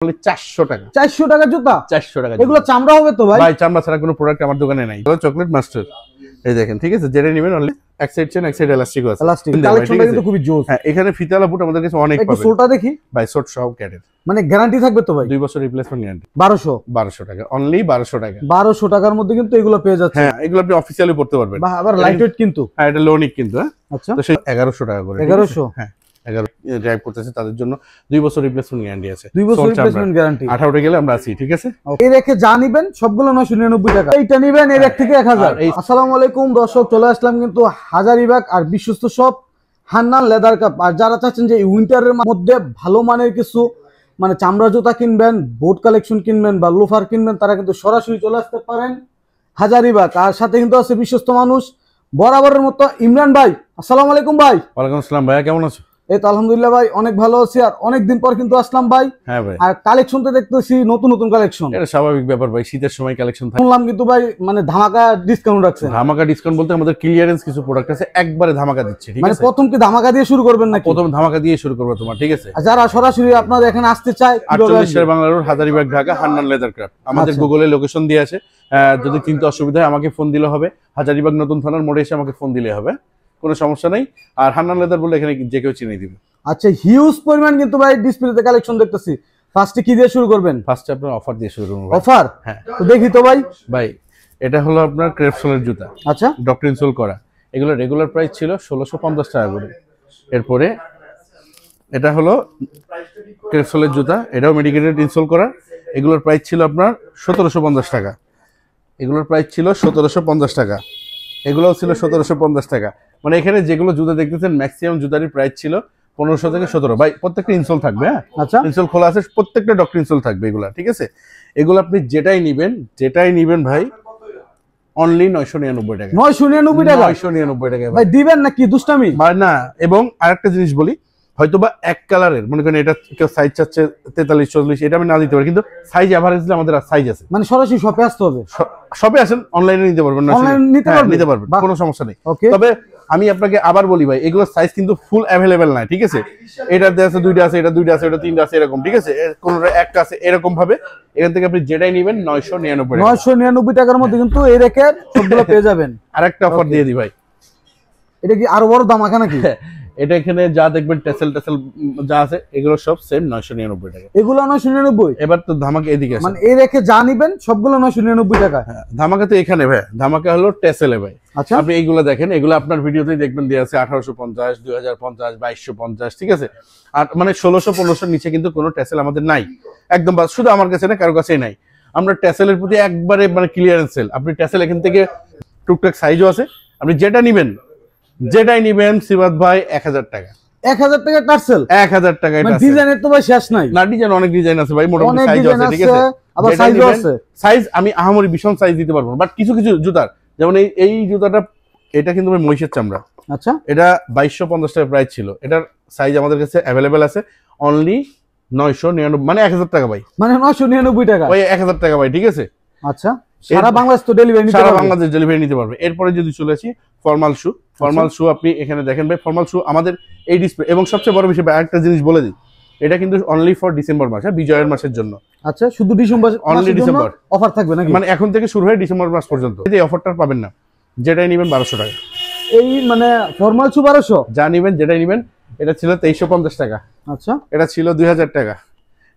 400 টাকা। 400 টাকা জুতা, 400 টাকা। এগুলো চামড়া হবে তো ভাই? ভাই চামড়া ছাড়া কোনো প্রোডাক্ট আমার দোকানে নাই। চকলেট মাস্টার এই দেখেন, ঠিক আছে, যেটা নেবেন অনলি এক সাইড চেন এক সাইড এলাস্টিক আছে। এলাস্টিক কালেকশনটা কিন্তু খুবই জোস। হ্যাঁ, এখানে ফিতালা বুট আমাদের কাছে অনেক পাবেন। একটু সোলটা দেখি ভাই, সোট সব ক্যাটের। মানে গ্যারান্টি থাকবে তো ভাই? 2 বছর রিপ্লেসমেন্ট গ্যারান্টি। 1200 টাকা অনলি, 1200 টাকা। 1200 টাকার মধ্যে কিন্তু এগুলো পেয়ে যাচ্ছে। হ্যাঁ, এগুলো আপনি অফিশিয়ালি পড়তে পারবেন। বাহ, আবার লাইট ওয়েট কিন্তু। হ্যাঁ, এটা লোনিক কিন্তু। হ্যাঁ, আচ্ছা, তো সেই 1100 টাকা করে। 1100? হ্যাঁ, 11 ড্রাইভ করতেছে তাদের জন্য 2 বছর রিপ্লেসমেন্ট গ্যারান্টি আছে। 2 বছর রিপ্লেসমেন্ট গ্যারান্টি। 18 গেলে আমরা আছি, ঠিক আছে। এই রেখে যা নিবেন সবগুলো 999 টাকা। এইটা নিবেন এর এক থেকে 1000। আসসালামু আলাইকুম দর্শক, চলে আসলাম কিন্তু হাজারীবাগ আর বিশ্বস্ত সব হান্নান লেদার কাপ। আর যারা চাচ্ছেন যে উইন্টারের মধ্যে ভালো মানের কিছু মানে চামড়া জুতা কিনবেন, বোট কালেকশন কিনবেন বা লোফার কিনবেন, তারা কিন্তু সরাসরি চলে আসতে পারেন হাজারীবাগ। আর সাথে কিন্তু আছে বিশ্বস্ত মানুষ বরাবরের মতো ইমরান ভাই। আসসালামু আলাইকুম ভাই। ওয়ালাইকুম আসসালাম ভাইয়া, কেমন আছো? এই তো আলহামদুলিল্লাহ ভাই, অনেক ভালো আছি। আর অনেকদিন পর কিন্তু আসলাম ভাই। হ্যাঁ ভাই, আর কালেকশন তো দেখতেছি নতুন নতুন কালেকশন। এটা স্বাভাবিক ব্যাপার ভাই, শীতের সময় কালেকশন থাকে। শুনলাম কিন্তু ভাই মানে ধামাকা ডিসকাউন্ট রাখছেন। ধামাকা ডিসকাউন্ট বলতে আমাদের ক্লিয়ারেন্স কিছু প্রোডাক্ট আছে, একবারে ধামাকা দিচ্ছে, ঠিক আছে। মানে প্রথম কি ধামাকা দিয়ে শুরু করবেন নাকি? প্রথম ধামাকা দিয়ে শুরু করব তোমার, ঠিক আছে। যারা সরাসরি আপনাদের এখানে আসতে চায় 48 Sher Bangla road, Hazaribagh, Dhaka, Hannan leather craft. আমাদের গুগলে লোকেশন দিয়ে আছে। যদি চিনতে অসুবিধা হয় আমাকে ফোন দিলে হবে। হাজারীবাগ নতুন থানার মোড়ে এসে আমাকে ফোন দিলে হবে, কোনো সমস্যা নাই। আর হান্নান লেদার বলে এখানে যে কেউ চিনিয়ে দিবে। আচ্ছা, হিউজ পরিমাণ কিন্তু ভাই ডিসপ্লেতে কালেকশন দেখতেছি। ফার্স্টে কি দিয়ে শুরু করবেন? ফার্স্টে আপনার অফার দিয়ে শুরু করব। অফার? হ্যাঁ, তো দেখি তো ভাই। ভাই এটা হলো আপনার ক্রেপসোলের জুতা। আচ্ছা, ডক্টর ইনসোল করা। এগুলো রেগুলার প্রাইস ছিল 1650 টাকা করে। এরপরে এটা হলো ক্রেপসোলের জুতা, এটাও মেডিকেটেড ইনসোল করা। এগুলোর প্রাইস ছিল আপনার 1750 টাকা। এগুলোর প্রাইস ছিল 1750 টাকা। এগুলোও ছিল 1750 টাকা। মানে এখানে যেগুলো জুতা দেখতেছেন ম্যাক্সিমাম জুতারই প্রাইস ছিল 1500 থেকে 17। ভাই প্রত্যেকটা ইনসোল থাকবে। হ্যাঁ, আচ্ছা, ইনসোল খোলা আছে, প্রত্যেকটা ডক্টর ইনসোল থাকবে এগুলা, ঠিক আছে। এগুলো আপনি যেটাই নিবেন ভাই অনলি 999 টাকা। 999 টাকা? 999 টাকা ভাই দিবেন নাকি দুষ্টামি? ভাই না। এবং আরেকটা জিনিস বলি, হয়তোবা এক কালারের মনে করেন এটা কেউ সাইজ চাচ্ছে 43 44, এটা আমি না দিতে পারি, কিন্তু সাইজ এভারেজলি আমাদের সাইজ আছে। মানে সরাসরি শপে আসতে হবে? শপে আসেন, অনলাইনে নিতে পারবেন না? অনলাইনে নিতে পারবেন, কোনো সমস্যা নেই। ওকে, তবে আমি আপনাকে আবার বলি ভাই, এগুলো সাইজ কিন্তু ফুল অ্যাভেলেবেল নাই, ঠিক আছে। এটাতে আছে 2টা আছে, এটা 2টা আছে, এটা 3টা আছে, এরকম, ঠিক আছে। কোনটা একটা আছে, এরকম ভাবে। এখান থেকে আপনি যেটাই নেবেন 999 টাকার মধ্যে কিন্তু এই রেখে সবগুলো পেয়ে যাবেন। আরেকটা অফার দিয়ে দিই ভাই। এটা কি আরো বড় ধামাকা নাকি? এটা এখানে যা দেখবেন টেসেল যা আছে এগুলো সব সেম 999 টাকা। এগুলো 999? এবার তো ধামাকা এদিকে আছে, মানে এই রেখে যা নিবেন সবগুলো 999 টাকা। হ্যাঁ, ধামাকা তো এখানে ভাই, ধামাকা হলো টেসেলে ভাই। আচ্ছা, আপনি এইগুলো দেখেন, এগুলো আপনার ভিডিওতেই দেখবেন দেয়া আছে 1850, 2050, 2250, ঠিক আছে। আর মানে 1600 1500 নিচে কিন্তু কোনো টেসেল আমাদের নাই একদম। শুধু আমার কাছে না, কারো কাছেই নাই। আমরা টেসেলের প্রতি একবারে মানে ক্লিয়ারেন্স সেল। আপনি টেসেল এখান থেকে টুকটাক সাইজও আছে, আপনি যেটাই নিবেন সিবাত ভাই 1000 টাকা। 1000 টাকা টার্সেল? 1000 টাকা। এটা ডিজাইনের তো ভাই শেষ নাই। না, ডিজাইন অনেক ডিজাইন আছে ভাই, মোটামুটি সাইজ আছে, ঠিক আছে। আবার সাইজও আছে। সাইজ আমি আহামরি ভীষণ সাইজ দিতে পারবো না, বাট কিছু কিছু জুতার, যেমন এই জুতাটা, এটা কিন্তু ভাই মহিষের চামড়া। আচ্ছা, এটা 2250 টাকা প্রাইস ছিল। এটার সাইজ আমাদের কাছে অ্যাভেলেবেল আছে অনলি 999, মানে 1000 টাকা ভাই। মানে 999 টাকা? ওই 1000 টাকা ভাই, ঠিক আছে। আচ্ছা, সারা বাংলাদেশ তো ডেলিভারি নিতে পারবে? সারা বাংলাদেশ ডেলিভারি নিতে পারবে। এরপরে যদি চলে আসি ফর্মাল শু, আপনি এখানে দেখেন ভাই, ফর্মাল শু আমাদের এই ডিসপ্লে। এবং সবচেয়ে বড় বিষয় আরেকটা জিনিস বলে দিই, এটা কিন্তু অনলি ফর ডিসেম্বর মাস, বিজয়ের মাসের জন্য। আচ্ছা, শুধু ডিসেম্বর? অনলি ডিসেম্বর অফার থাকবে নাকি? মানে এখন থেকে শুরু হয় ডিসেম্বর মাস পর্যন্ত। এই অফারটা পাবেন না, যেটাই নেবেন 1200 টাকা। এই মানে ফর্মাল শু 1200? যা নেবেন, যেটাই নেবেন। এটা ছিল 2350 টাকা। আচ্ছা, এটা ছিল 2000 টাকা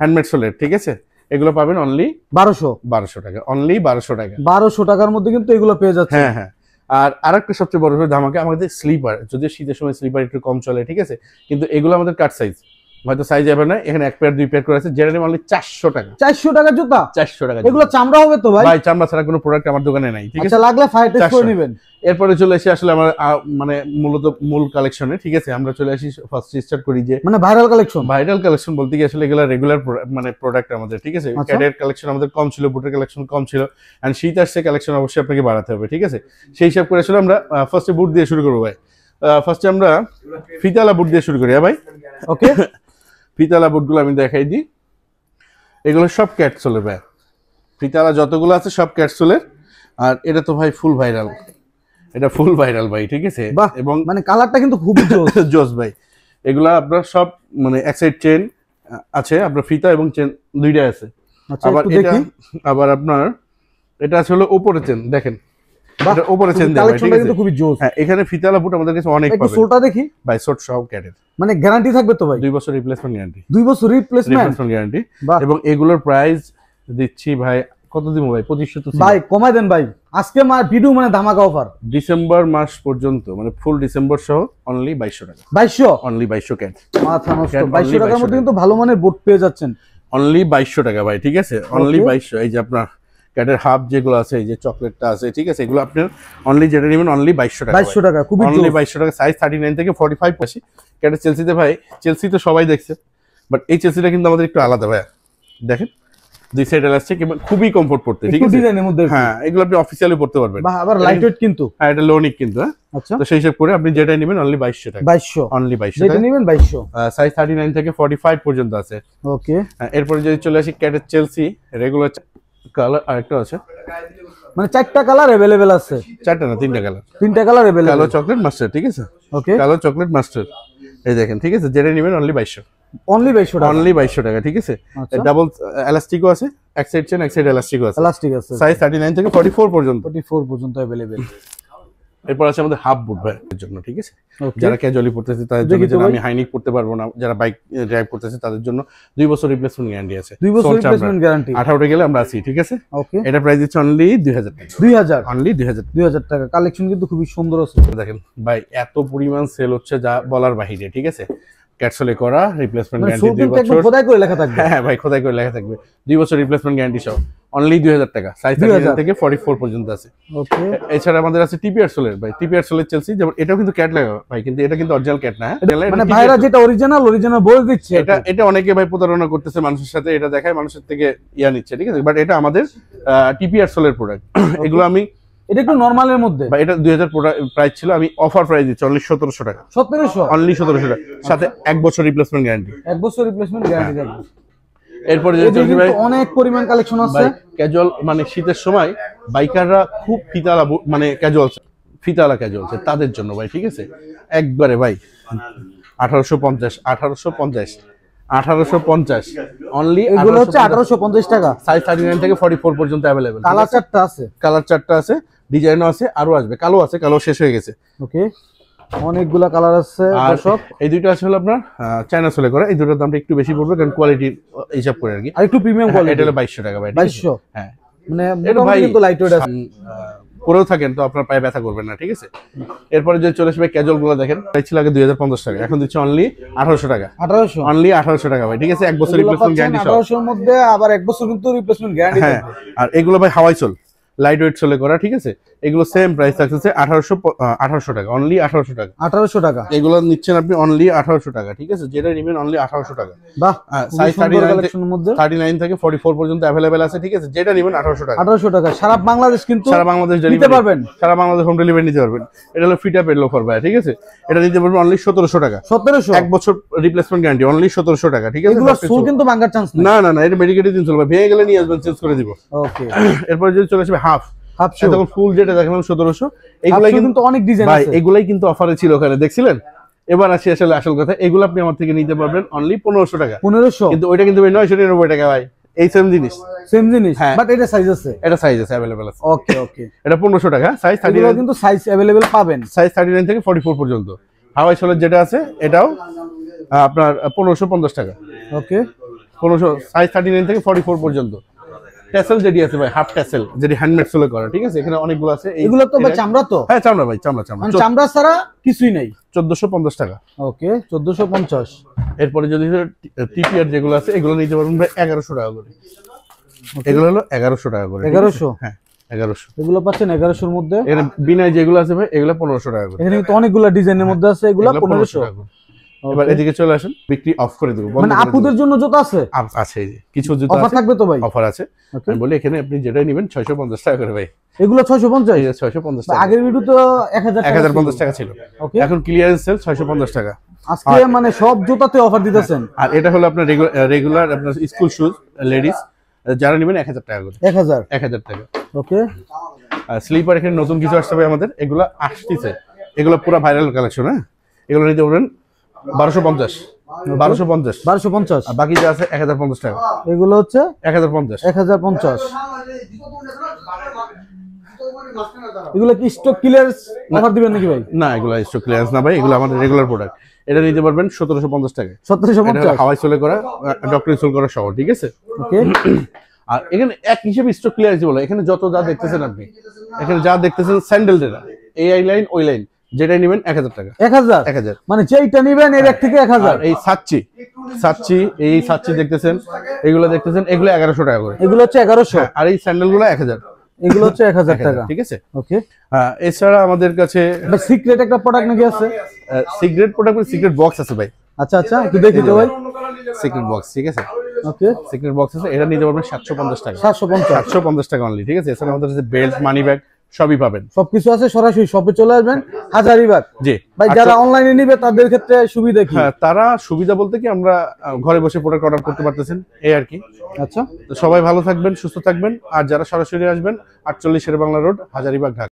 হ্যান্ডমেড সোলের, ঠিক আছে। এগুলো পাবেন অনলি 1200 টাকা, অনলি 1200 টাকা। 1200 টাকার মধ্যে কিন্তু এগুলো পেয়ে যাচ্ছে। হ্যাঁ হ্যাঁ। আর আরেকটা সবচেয়ে বড় ধামাকা, আমাদের স্লিপার, যদি শীতের সময় স্লিপার একটু কম চলে, ঠিক আছে, কিন্তু এগুলো আমাদের কাট সাইজ, হয়তো সাইজ যাবে না। এখানে 1 পেয়ার 2 পেয়ার করে আছে, যেটা অনলি 400 টাকা। 400 টাকা জুতা? 400 টাকা। এগুলো চামড়া হবে তো ভাই? ভাই চামড়া ছাড়া কোনো প্রোডাক্ট আমার দোকানে নাই, ঠিক আছে। আচ্ছা, লাগলে ফায়ার টেস্ট করে নেবেন। এরপরে চলে আসি আসলে আমার মানে মূলত মূল কালেকশনে, ঠিক আছে। আমরা চলে আসি ফার্স্ট স্টার্ট করি যে মানে ভাইরাল কালেকশন বলতে কি আসলে এগুলা রেগুলার মানে প্রোডাক্ট আমাদের, ঠিক আছে। ক্যাডের কালেকশন আমাদের কম ছিল, বুটের কালেকশন কম ছিল, এন্ড শীত আসছে, কালেকশন অবশ্যই আপনাকে বাড়াতে হবে, ঠিক আছে। সেই হিসাব করে আসলে আমরা ফার্স্টে বুট দিয়ে শুরু করবো ভাই। ফার্স্টে আমরা ফিতালা বুট দিয়ে শুরু করি। হ্যাঁ ভাই, ওকে। ফিতালা বুটগুলো আমি দেখাই দিই। এগুলো সব ক্যাটসোলের ভাই, ফিতালা যতগুলো আছে সব ক্যাটসোলের। আর এটা তো ভাই ফুল ভাইরাল, এটা ফুল ভাইরাল ভাই, ঠিক আছে। এবং মানে কালারটা কিন্তু খুবই জোস ভাই। এগুলা আপনার সব মানে এক সাইড চেন আছে আপনার ফিতা এবং চেন দুইটাই আছে। আচ্ছা আবার একটু এটা দেখি। আবার আপনার এটা আছে হলো উপরে চেন, দেখেন বাহ, এটা উপরে চেন দেওয়া, ঠিক কালেকশনটা আছে? কিন্তু খুবই জোস। হ্যাঁ, এখানে ফিতালা বুট আমাদের কাছে অনেক একটু পাবেন সোলটা দেখি ভাই, শর্ট সব ক্যাটের, মানে গ্যারান্টি থাকবে তো ভাই? 2 বছর রিপ্লেসমেন্ট গ্যারান্টি, 2 বছর রিপ্লেসমেন্ট গ্যারান্টি। বাহ। এবং এগুলোর প্রাইস দিচ্ছি ভাই, কত দিব ভাই? 2500 তো ছিল। ভাই কমাই দেন ভাই, আজকে ভিডিও মানে ধামাকা অফার। ডিসেম্বর মাস পর্যন্ত মানে ফুল ডিসেম্বর সহ অনলি 2200 টাকা, 2200 অনলি 2200 ক্যাট, মাথা নষ্ট। Cat 2200 only টাকার 2200 মধ্যে কিন্তু ভালো মানের বোট পেয়ে যাচ্ছেন। অনলি 2200 টাকা ভাই, ঠিক আছে? Only Okay. 2200। এই যে আপনার ক্যাটের হাফ যেগুলো আছে, এই যে চকলেটটা আছে, ঠিক আছে? এগুলো আপনার অনলি যেটা নেবেন অনলি 2200 টাকা, 2200 টাকা খুবই অনলি জোস। 2200 টাকা। সাইজ 39 থেকে 45 আসি ক্যাটের চেলসিতে ভাই। চেলসি তো সবাই দেখছে, বাট এই চেলসিটা কিন্তু আমাদের একটু আলাদা ভাই। দেখেন দুই সাইড এলাস্টিক এবং খুবই কমফোর্ট পড়তে, ঠিক একটু আছে? ডিজাইনের মধ্যে। হ্যাঁ, এগুলো আপনি অফিসিয়ালি পড়তে পারবেন। বাহ, আবার লাইট ওয়েট কিন্তু। হ্যাঁ, এটা লোনিক কিন্তু। হ্যাঁ, আচ্ছা তো সেই হিসাব করে আপনি যেটা নেবেন অনলি 2200 টাকা, 2200 অনলি 2200 যেটা টাকা। নেবেন 2200। সাইজ 39 থেকে 45 পর্যন্ত আছে। ওকে, এরপরে যদি চলে আসি ক্যাটের চেলসি রেগুলার কালার, আরেকটা আছে, মানে 4টা কালার अवेलेबल আছে। 4টা না 3টা কালার, 3টা কালার কালো अवेलेबल। চকলেট মাস্টার, ঠিক আছে? ওকে, কালো চকলেট মাস্টার, এই দেখেন, ঠিক আছে? যেটা নেবেন অনলি 2200, অনলি 2200 টাকা। অনলি 2200 টাকা, ঠিক আছে? আচ্ছা। ডাবল এলাস্টিকও আছে, এক সাইড চেন এক সাইড এলাস্টিকও আছে। প্লাস্টিক আছে। সাইজ 39 থেকে 44 পর্যন্ত। 44 পর্যন্ত अवेलेबल। এরপর আছে আমাদের হাফ বুট ভাইয়ের জন্য, ঠিক আছে? ওকে, যারা ক্যাজুয়ালি পড়তেছে তাদের জন্য, দেখি তো যারা ভাই। আমি হাইনিক পড়তে পারবো না, যারা বাইক ড্রাইভ করতেছে তাদের জন্য 2 বছর রিপ্লেসমেন্ট গ্যারান্টি আছে। 2 বছর Sole চামড়া। Replacement guarantee. 18 গেলে আমরা আছি, ঠিক আছে? ওকে, এটা প্রাইস দিচ্ছে অনলি 2000 টাকা, 2000 অনলি 2000। 2000 টাকা। কালেকশন কিন্তু খুবই সুন্দর আছে। দেখেন ভাই, এত পরিমাণ সেল হচ্ছে যা বলার বাহিরে, ঠিক আছে? ক্যাটসলে করা রিপ্লেসমেন্ট মানে গ্যারান্টি 2 শুরুতে একদম বছর। খোদাই করে লেখা থাকবে। হ্যাঁ ভাই, খোদাই করে লেখা থাকবে 2 বছর রিপ্লেসমেন্ট গ্যারান্টি সহ, অনলি 2000 টাকা। সাইজ 39 থেকে 44 পর্যন্ত আছে। ওকে, এছাড়া আমাদের আছে টিপিআর সোলের ভাই, টিপিআর সোলের চেলসি, যেমন এটাও কিন্তু ক্যাট লাগা ভাই, কিন্তু এটা কিন্তু অরিজিনাল ক্যাট না। হ্যাঁ, মানে ভাইরা যেটা অরিজিনাল বলে দিচ্ছে। এটা অনেকে ভাই প্রতারণা করতেছে মানুষের সাথে, এটা দেখায় মানুষের থেকে ইয়া নিচ্ছে, ঠিক আছে? বাট এটা আমাদের টিপিআর সোলের প্রোডাক্ট। এগুলো আমি, এটা একটু নরমালের মধ্যে। বা এটা 2000 প্রাইস ছিল, আমি অফার প্রাইস দিচ্ছি অনলি 1700 টাকা, 1700 অনলি 1700 টাকা, সাথে 1 বছর রিপ্লেসমেন্ট গ্যারান্টি। 1 বছর রিপ্লেসমেন্ট গ্যারান্টি থাকবে। এরপরে যে এদের চলছে ভাই, কিন্তু অনেক পরিমাণ কালেকশন আছে। ভাই ক্যাজুয়াল মানে শীতের সময় বাইকাররা খুব ফিতালা মানে ক্যাজুয়াল, ফিতালা ক্যাজুয়াল তাদের জন্য ভাই, ঠিক আছে? একবারে ভাই 1850 অনলি। এগুলো হচ্ছে 1850 টাকা। সাইজ 39 থেকে 44 পর্যন্ত अवेलेबल। কালার চারটা আছে, কালার 4টা আছে, ডিজাইনও আছে, আরো আসবে। কালো আছে, কালো শেষ হয়ে গেছে। ওকে, অনেকগুলা কালার আছে আর দর্শক। এই দুইটা আছে হলো আপনার চায়না সোলে করা, এই দুটোর দামটা একটু বেশি পড়বে কারণ কোয়ালিটির হিসাব করে আর কি। আর একটু প্রিমিয়াম এটা কোয়ালিটি। হলো 2200 টাকা ভাই, ঠিক আছে? 2200 হ্যাঁ, মানে এটা ভাই মোটামুটি কিন্তু লাইট ওয়েট আছে। পরেও থাকেন তো আপনার পায়ে ব্যথা করবেন না, ঠিক আছে? এরপরে যে চলে আসবে ক্যাজুয়াল গুলো, দেখেন প্রাইস ছিল আগে 2050 টাকা, এখন দিচ্ছে অনলি 1800 টাকা, 1800 অনলি 1800 টাকা ভাই, ঠিক আছে? 1 বছর এগুলো রিপ্লেসমেন্ট পাচ্ছেন গ্যারান্টি সহ। 1800 এর মধ্যে, আবার 1 বছর কিন্তু রিপ্লেসমেন্ট গ্যারান্টি হ্যাঁ, থাকবে। আর এগুলো ভাই হাওয়াই সোল, লাইট ওয়েট সোলে করা, ঠিক আছে? এগুলো সেম প্রাইস থাকতেছে 1800 টাকা, অনলি 1800 টাকা। 1800 টাকা। এগুলো নিচ্ছেন আপনি অনলি 1800 টাকা, ঠিক আছে? যেটা নেবেন অনলি 1800 টাকা। বাহ, সাইজ খুবই সুন্দর কালেকশনের মধ্যে 39 থেকে 44 পর্যন্ত अवेलेबल আছে, ঠিক আছে? যেটা নেবেন 1800 টাকা। 1800 টাকা সারা বাংলাদেশ কিন্তু সারা বাংলাদেশ নিতে ডেলিভারি পারবেন। সারা বাংলাদেশ হোম ডেলিভারি নিতে পারবেন। এটা হলো ফিট আপের লোফার ভাই, ঠিক আছে? এটা নিতে পারবেন অনলি 1700 টাকা, 1700। 1 বছর রিপ্লেসমেন্ট গ্যারান্টি, অনলি 1700 টাকা, ঠিক আছে? এগুলো সোল কিন্তু ভাঙার চান্স নেই। না না না, এটা মেডিকেটেড ইনসোল ভাই, ভেঙে গেলে নিয়ে আসবেন, চেঞ্জ করে দিব। ওকে, এরপর যদি চলে আসবে হাফ হাফ শু। তখন ফুল যেটা দেখালাম 1700, এগুলাই এগুলাই কিন্তু কিন্তু অনেক ডিজাইন ভাই, আছে। এগুলাই কিন্তু অফারে ছিল ওখানে, দেখছিলেন? এবার আসি আসলে আসল কথা, এগুলো আপনি আমার থেকে নিতে পারবেন অনলি 1500 টাকা, 1500 কিন্তু ওইটা কিন্তু ভাই 999 টাকা ভাই, এই সেম জিনিস, সেম জিনিস, হ্যাঁ। বাট এটা সাইজ আছে। এটা সাইজ আছে अवेलेबल আছে। ওকে ওকে, এটা 1500 টাকা, সাইজ এগুলো 39, কিন্তু সাইজ अवेलेबल পাবেন। সাইজ 39 থেকে 44 পর্যন্ত। হাওয়াই সোলের যেটা আছে এটাও আপনার 1550 টাকা, ওকে, 1500, সাইজ 39 থেকে 44 পর্যন্ত। ট্যাসেল যেটি আছে ভাই, হাফ ট্যাসেল যেটি হ্যান্ডমেড সোলে করা, ঠিক আছে? এখানে অনেকগুলো আছে। এগুলো তো ভাই চামড়া তো? হ্যাঁ, চামড়া ভাই, চামড়া মানে চামড়া ছাড়া কিছুই নাই। 1450 টাকা। ওকে, 1450। এরপরে যদি টিপিআর যেগুলো আছে এগুলো নিতে পারবেন ভাই 1100 টাকা করে। এগুলো হলো 1100 টাকা করে। 1100? হ্যাঁ, 1100। এগুলো পাচ্ছেন 1100 এর মধ্যে। এখানে বিনায় যেগুলো আছে ভাই এগুলো 1500 টাকা করে। এখানে কিন্তু অনেকগুলো ডিজাইনের মধ্যে আছে, এগুলো 1500 টাকা করে। এবার এদিকে চলে আসেন, বিক্রি অফ করে দেবো, মানে আপুদের জন্য জুতো আছে? আছে, এই যে কিছু জুতো অফার আছে, থাকবে তো ভাই? অফার আছে। আমি বলি এখানে আপনি যেটাই নেবেন 650 টাকা করে ভাই। এগুলো 650? এই যে 650 টাকা, আগের ভিডিও তো 1050 টাকা ছিল, ওকে, এখন ক্লিয়ারেন্স সেল 650 টাকা। আজকে মানে সব জুতাতে অফার দিতেছেন। আর এটা হলো আপনার রেগুলার আপনার স্কুল শুজ লেডিস, যারা নেবেন 1000 টাকা করে, 1000 টাকা। ওকে, স্লিপার এখানে নতুন কিছু আসছে ভাই আমাদের, এগুলো আসতেছে, এগুলো পুরো ভাইরাল কালেকশন। হ্যাঁ, এগুলো নিতে পারবেন 1250, 1250, 1250, আর বাকি যা আছে 1050 টাকা। এগুলো হচ্ছে 1050, 1050। এগুলো কি স্টক ক্লিয়ারেন্স অফার দিবেন নাকি ভাই? না এগুলো স্টক ক্লিয়ারেন্স না ভাই, এগুলো আমাদের রেগুলার প্রোডাক্ট। এটা নিতে পারবেন 1750 টাকা। 1750, হাওয়াই সোলে করা, ডক্টর ইনস্টল করা সহ, ঠিক আছে। ওকে। আর এখানে এক হিসেবে স্টক ক্লিয়ারেন্স বলে, এখানে যত যা দেখতেছেন আপনি, এখানে যা দেখতেছেন স্যান্ডেল ডেটা, এই লাইন ওই লাইন যেটাই নেবেন 1000 টাকা। 1000, মানে যেইটা নিবেন এর এক থেকে 1000। এই সাচ্চি দেখতেছেন, এগুলো দেখতেছেন, এগুলো 1100 টাকা করে। এগুলো হচ্ছে 1100, আর এই স্যান্ডেলগুলো 1000, এগুলো হচ্ছে 1000 টাকা, ঠিক আছে। ওকে। হ্যাঁ, এছাড়া আমাদের কাছে সিক্রেট একটা প্রোডাক্ট নাকি আছে? সিক্রেট প্রোডাক্ট, সিক্রেট বক্স আছে ভাই। আচ্ছা আচ্ছা, একটু দেখি তো ভাই। সিক্রেট বক্স, ঠিক আছে, ওকে। সিক্রেট বক্স আছে, এটা নিতে পারবেন 750 টাকা। 750 টাকা অনলি, ঠিক আছে। এছাড়া আমাদের কাছে বেল্ট, মানি ব্যাগ সবই পাবেন, সবকিছু আছে। সরাসরি শপে চলে আসবেন, হাজারীবাগ। জি ভাই, যারা অনলাইনে নিবে তাদের ক্ষেত্রে সুবিধা কি? হ্যাঁ, তারা সুবিধা বলতে কি, আমরা ঘরে বসে প্রোডাক্ট অর্ডার করতে পারতেছেন, এই আর কি। আচ্ছা, তো সবাই ভালো থাকবেন, সুস্থ থাকবেন। আর যারা সরাসরি আসবেন, 48 শেরেবাংলা রোড, হাজারীবাগ, ঢাকা।